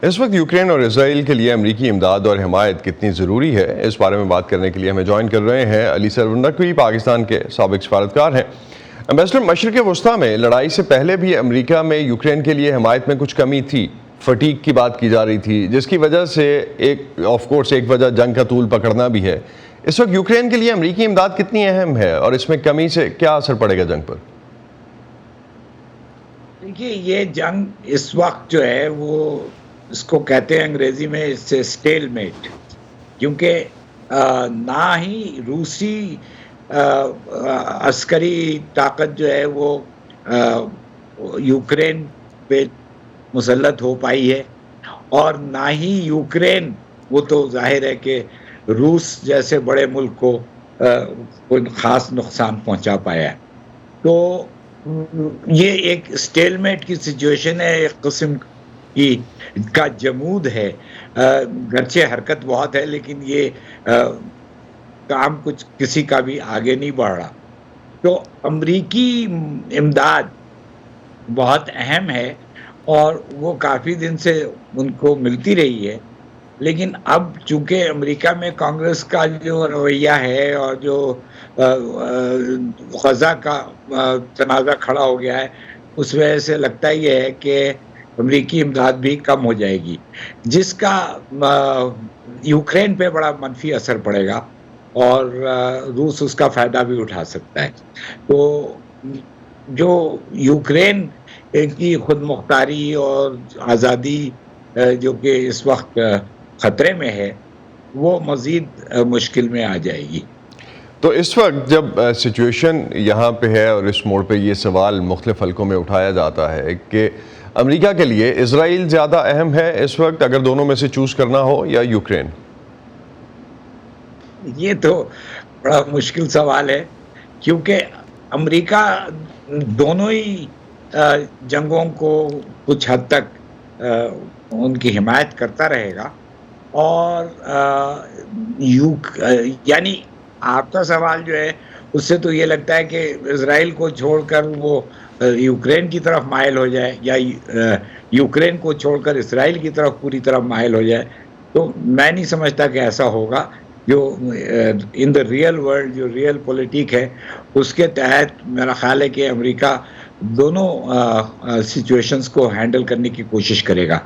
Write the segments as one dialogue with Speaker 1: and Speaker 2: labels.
Speaker 1: اس وقت یوکرین اور اسرائیل کے لیے امریکی امداد اور حمایت کتنی ضروری ہے، اس بارے میں بات کرنے کے لیے ہمیں جوائن کر رہے ہیں علی سرور نقوی، پاکستان کے سابق سفارتکار ہیں۔ امبیسڈر، مشرق وسطیٰ میں لڑائی سے پہلے بھی امریکہ میں یوکرین کے لیے حمایت میں کچھ کمی تھی، فٹیگ کی بات کی جا رہی تھی، جس کی وجہ سے ایک وجہ جنگ کا طول پکڑنا بھی ہے۔ اس وقت یوکرین کے لیے امریکی امداد کتنی اہم ہے اور اس میں کمی سے کیا اثر پڑے گا جنگ پر؟
Speaker 2: دیکھیے، یہ جنگ اس وقت جو ہے وہ اس کو کہتے ہیں انگریزی میں اسٹیل میٹ، کیونکہ نہ ہی روسی عسکری طاقت جو ہے وہ یوکرین پہ مسلط ہو پائی ہے، اور نہ ہی یوکرین، وہ تو ظاہر ہے کہ روس جیسے بڑے ملک کو کوئی خاص نقصان پہنچا پایا ہے۔ تو یہ ایک اسٹیل میٹ کی سچویشن ہے، ایک قسم کا جمود ہے، گرچہ حرکت بہت ہے لیکن یہ کام کچھ کسی کا بھی آگے نہیں بڑھ رہا۔ تو امریکی امداد بہت اہم ہے اور وہ کافی دن سے ان کو ملتی رہی ہے، لیکن اب چونکہ امریکہ میں کانگریس کا جو رویہ ہے اور جو غزہ کا تنازع کھڑا ہو گیا ہے، اس وجہ سے لگتا یہ ہے کہ امریکی امداد بھی کم ہو جائے گی، جس کا یوکرین پہ بڑا منفی اثر پڑے گا اور روس اس کا فائدہ بھی اٹھا سکتا ہے۔ تو جو یوکرین کی خود مختاری اور آزادی جو کہ اس وقت خطرے میں ہے، وہ مزید مشکل میں آ جائے گی۔
Speaker 1: تو اس وقت جب سچویشن یہاں پہ ہے اور اس موڑ پہ یہ سوال مختلف حلقوں میں اٹھایا جاتا ہے کہ امریکہ کے لیے اسرائیل زیادہ اہم ہے اس وقت اگر دونوں میں سے چوز کرنا ہو، یا یوکرین؟
Speaker 2: یہ تو بڑا مشکل سوال ہے، کیونکہ امریکہ دونوں ہی جنگوں کو کچھ حد تک ان کی حمایت کرتا رہے گا، اور یعنی آپ کا سوال جو ہے اس سے تو یہ لگتا ہے کہ اسرائیل کو چھوڑ کر وہ یوکرین کی طرف مائل ہو جائے، یا یوکرین کو چھوڑ کر اسرائیل کی طرف پوری طرح مائل ہو جائے۔ تو میں نہیں سمجھتا کہ ایسا ہوگا۔ جو ان دا ریئل ورلڈ، جو ریئل پولیٹک ہے، اس کے تحت میرا خیال ہے کہ امریکہ دونوں سچویشنز کو ہینڈل کرنے کی کوشش کرے گا،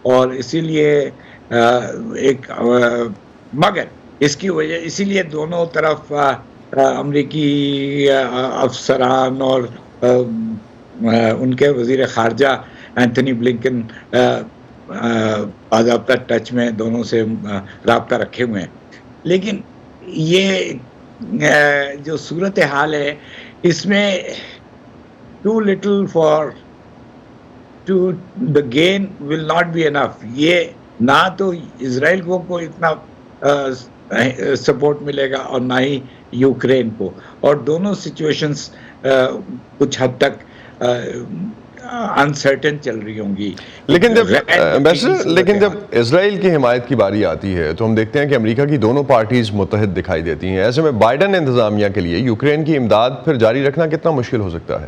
Speaker 2: اور اسی لیے مگر اس کی وجہ اسی لیے دونوں طرف امریکی افسران اور ان کے وزیر خارجہ اینتھنی بلنکن باضابطہ ٹچ میں دونوں سے رابطہ رکھے ہوئے ہیں، لیکن یہ جو صورتحال ہے اس میں too little to the gain will not be enough۔ یہ نہ تو اسرائیل کو کوئی اتنا سپورٹ ملے گا اور نہ ہی یوکرین کو، اور دونوں سچویشنز کچھ حد تک انسرٹن چل رہی ہوں گی۔
Speaker 1: لیکن جب اسرائیل کی حمایت کی باری آتی ہے تو ہم دیکھتے ہیں کہ امریکہ کی دونوں پارٹیز متحد دکھائی دیتی ہیں، ایسے میں بائیڈن انتظامیہ کے لیے یوکرین کی امداد پھر جاری رکھنا کتنا مشکل ہو سکتا ہے؟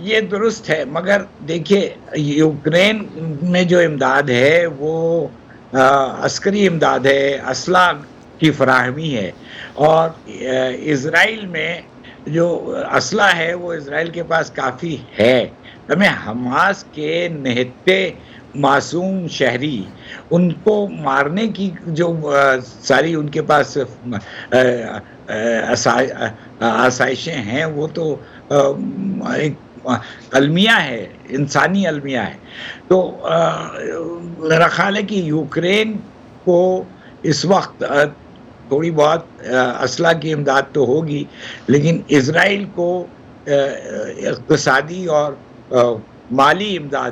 Speaker 2: یہ درست ہے، مگر دیکھیے یوکرین میں جو امداد ہے وہ عسکری امداد ہے، اسلحہ کی فراہمی ہے، اور اسرائیل میں جو اسلحہ ہے وہ اسرائیل کے پاس کافی ہے۔ ہمیں حماس کے نہتے معصوم شہری، ان کو مارنے کی جو ساری ان کے پاس آسائشیں ہیں، وہ تو ایک المیہ ہے، انسانی المیہ ہے۔ تو میرا خیال ہے کہ یوکرین کو اس وقت تھوڑی بہت اسلحہ کی امداد تو ہوگی، لیکن اسرائیل کو اقتصادی اور مالی امداد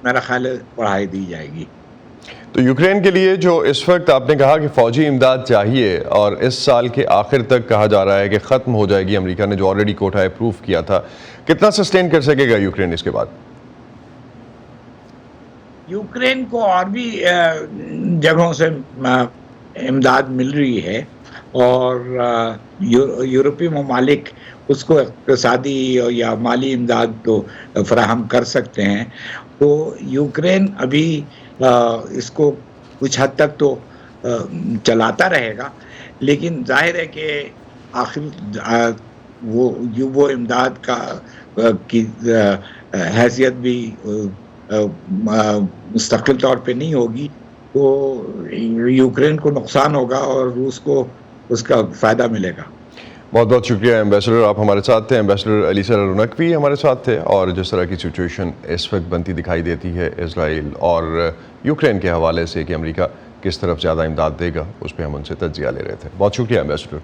Speaker 2: میرا خیال ہے بڑھائی دی جائے گی۔
Speaker 1: تو یوکرین کے لیے جو اس وقت آپ نے کہا کہ فوجی امداد چاہیے، اور اس سال کے آخر تک کہا جا رہا ہے کہ ختم ہو جائے گی، امریکہ نے جو آلریڈی کوٹا اپروو کیا تھا، کتنا سسٹین کر سکے گا یوکرین اس کے بعد؟
Speaker 2: یوکرین کو اور بھی جگہوں سے امداد مل رہی ہے، اور یورپی ممالک اس کو اقتصادی یا مالی امداد تو فراہم کر سکتے ہیں، تو یوکرین ابھی اس کو کچھ حد تک تو چلاتا رہے گا، لیکن ظاہر ہے کہ آخر وہ امداد کی حیثیت بھی مستقل طور پہ نہیں ہوگی، تو یوکرین کو نقصان ہوگا اور روس کو اس کا فائدہ ملے گا۔
Speaker 1: بہت بہت شکریہ ایمبیسڈر، آپ ہمارے ساتھ تھے۔ ایمبیسڈر علی سر رونقوی ہمارے ساتھ تھے، اور جس طرح کی سچویشن اس وقت بنتی دکھائی دیتی ہے اسرائیل اور یوکرین کے حوالے سے کہ امریکہ کس طرف زیادہ امداد دے گا، اس پہ ہم ان سے تجزیہ لے رہے تھے۔ بہت شکریہ ایمبیسڈر۔